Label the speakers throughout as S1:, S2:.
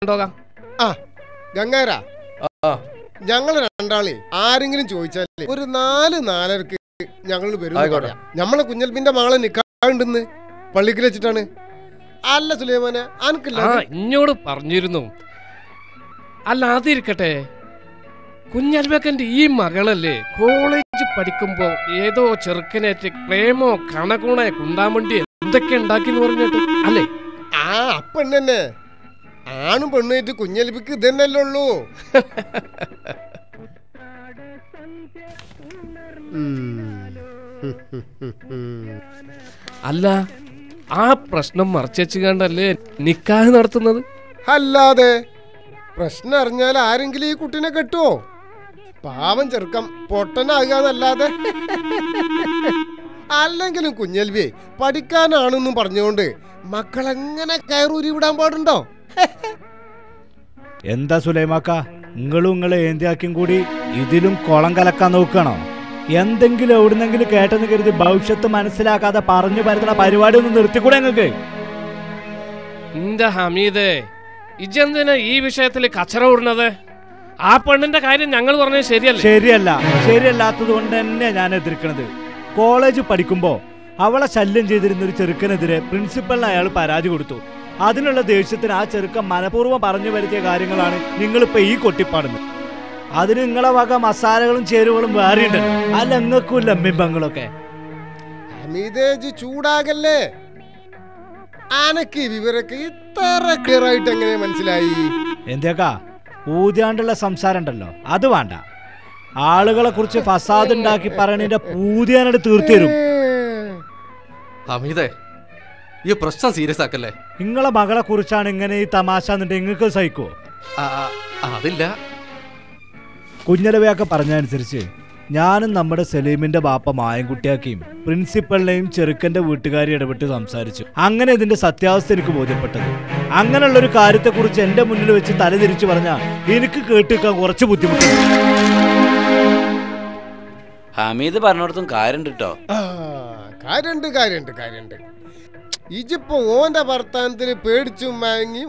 S1: ആ ഗംഗാര, ഞങ്ങൾ രണ്ടാളെ ആരെങ്കിലും ചോദിച്ചാലേ ഒരു 4-4:30 ഞങ്ങൾ വരും. നമ്മളെ കുഞ്ഞൽബിന്റെ മകളെ നിക്കാണ്ടെന്ന് പള്ളിക്കൽ വെച്ചിട്ടാണ്. അല്ല സുലൈമാനെ, അനക്കില്ല
S2: ഇന്നോട് പറഞ്ഞിരുന്നു. അല്ല അതിരിക്കട്ടെ, കുഞ്ഞൽബക്കന്റെ ഈ മകളല്ലേ കോളേജ് പഠിക്കുമ്പോ ഏതോ ചെറുക്കനേറ്റ് പ്രേമോ കണകുണ കുണ്ടാമണ്ടി എന്തൊക്കെ ഉണ്ടാക്കിന്ന് പറഞ്ഞിട്ട് അല്ലേ?
S1: ആ പെണ്ണെന്നെ, ആണും പെണ്ണുമായിട്ട് കുഞ്ഞൽബിക്ക് ഇതന്നെല്ലേ ഉള്ളൂ.
S2: അല്ല, ആ പ്രശ്നം മറച്ചു കണ്ടല്ലേ നിക്കാഹ് നടത്തുന്നത്?
S1: അല്ലാതെ പ്രശ്നം അറിഞ്ഞാൽ ആരെങ്കിലും ഈ കുട്ടിനെ കെട്ടുവോ? പാവം ചെറുക്കം പൊട്ടനാകാന്നല്ലാതെ. അല്ലെങ്കിലും കുഞ്ഞൽവിയെ പഠിക്കാനാണെന്നും പറഞ്ഞുകൊണ്ട് മക്കളെങ്ങനെ കയറൂരി വിടാൻ പാടുണ്ടോ?
S3: എന്താ സുലൈമാക്ക, നിങ്ങളും നിങ്ങളെ ഏന്തിയാക്കും കൂടി ഇതിലും കുളം കലക്കാൻ നോക്കണോ? എന്തെങ്കിലും എവിടുന്നെങ്കിലും കേട്ടെന്ന് കരുതി ഭവിഷ്യത്ത് മനസ്സിലാക്കാതെ പറഞ്ഞു പരത്തുന്ന പരിപാടി ഒന്ന് നിർത്തിക്കൂടെ നിങ്ങൾക്ക്?
S2: എന്റെ ഹമീദേ, ഇജെന്തിനാ ഈ വിഷയത്തിൽ കച്ചറ വിടുന്നത്? ആ പെണ്ണിന്റെ കാര്യം ഞങ്ങൾ പറഞ്ഞത്
S3: ശരിയല്ലാത്തത് കൊണ്ട് തന്നെ ഞാൻ എതിർക്കണത്. കോളേജ് പഠിക്കുമ്പോ അവളെ ശല്യം ചെയ്തിരുന്ന ഒരു ചെറുക്കനെതിരെ പ്രിൻസിപ്പലിന് അയാൾ പരാതി കൊടുത്തു. അതിനുള്ള ദേഷ്യത്തിന് ആ ചെറുക്കൻ മനഃപൂർവ്വം പറഞ്ഞു വരുത്തിയ കാര്യങ്ങളാണ് നിങ്ങളിപ്പോ ഈ കൊട്ടിപ്പാടുന്നത്. അതിന് നിങ്ങളെ വക മസാലകളും ചേരുവകളും വേറെയുണ്ടല്ലോ. അല്ല നിങ്ങൾക്കും ലമ്മിമ്പങ്ങളൊക്കെ.
S1: ഹമീദേജി ചൂടാകല്ലേ, ആനക്ക് വിവരൊക്കെ ഇത്ര ക്ലിയർ ആയിട്ട് എങ്ങനെ മനസ്സിലായി?
S3: എന്തൊക്കാ ഊതിയാണ്ടുള്ള സംസാരം ഉണ്ടല്ലോ, അത് വേണ്ട. ആളുകളെ കുറിച്ച് ഫസാദ് ഉണ്ടാക്കി പറയണതിന്റെ പൂതിയാനായിട്ട് തീർത്തു തരും.
S4: ഹമീദേ, ഈ പ്രശ്നം സീരിയസ് ആക്കല്ലേ.
S3: നിങ്ങളെ മകളെ കുറിച്ചാണ് ഇങ്ങനെ ഈ തമാശ നിങ്ങൾക്ക് സഹിക്കോ?
S4: അതില്ല,
S3: കുഞ്ഞലവയൊക്കെ പറഞ്ഞനുസരിച്ച് ഞാനും നമ്മുടെ സലീമിന്റെ ബാപ്പ മായൻകുട്ടിയാക്കിയും പ്രിൻസിപ്പളിനെയും ചെറുക്കന്റെ വീട്ടുകാരി ഇടപെട്ട് സംസാരിച്ചു. അങ്ങനെ ഇതിന്റെ സത്യാവസ്ഥ എനിക്ക് ബോധ്യപ്പെട്ടത്. അങ്ങനെയുള്ള ഒരു കാര്യത്തെ കുറിച്ച് എന്റെ മുന്നിൽ വെച്ച് തലതിരിച്ചു പറഞ്ഞാൽ എനിക്ക് കേട്ടിരിക്കാൻ കുറച്ച് ബുദ്ധിമുട്ട്.
S5: ഹമീദ് പറഞ്ഞിടത്തും കാര്യണ്ട് കേട്ടോ.
S1: കാര്യണ്ട്. ഇജിപ്പോ ഓന്റെ വർത്താനത്തിന് പേടിച്ചും വാങ്ങി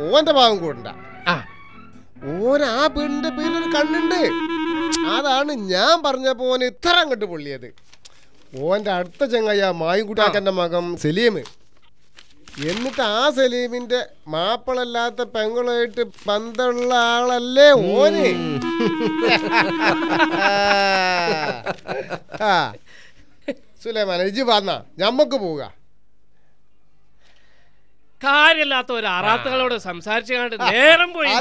S1: ഓന്റെ ഭാഗം കൂടണ്ട. ഓൻ ആ പെണ്ണിന്റെ പേരിലൊരു കണ്ണുണ്ട്. അതാണ് ഞാൻ പറഞ്ഞപ്പോ ഓന് ഇത്ര അങ്ങോട്ട് പൊള്ളിയത്. ഓന്റെ അടുത്ത ചങ്ങായ മായിൻകുട്ടാക്കന്റെ മകൻ സലീം. എന്നിട്ട് ആ സലീമിന്റെ മാപ്പിളല്ലാത്ത പെങ്ങളുമായിട്ട് ബന്ധമുള്ള ആളല്ലേ ഓന്. സുലൈമാൻ, ഇജി പറഞ്ഞ ഞമ്മക്ക് പോവുക.
S2: കാര്യമില്ലാത്ത ഒരു അറാത്തുകളോട് സംസാരിച്ചു നേരം പോയി.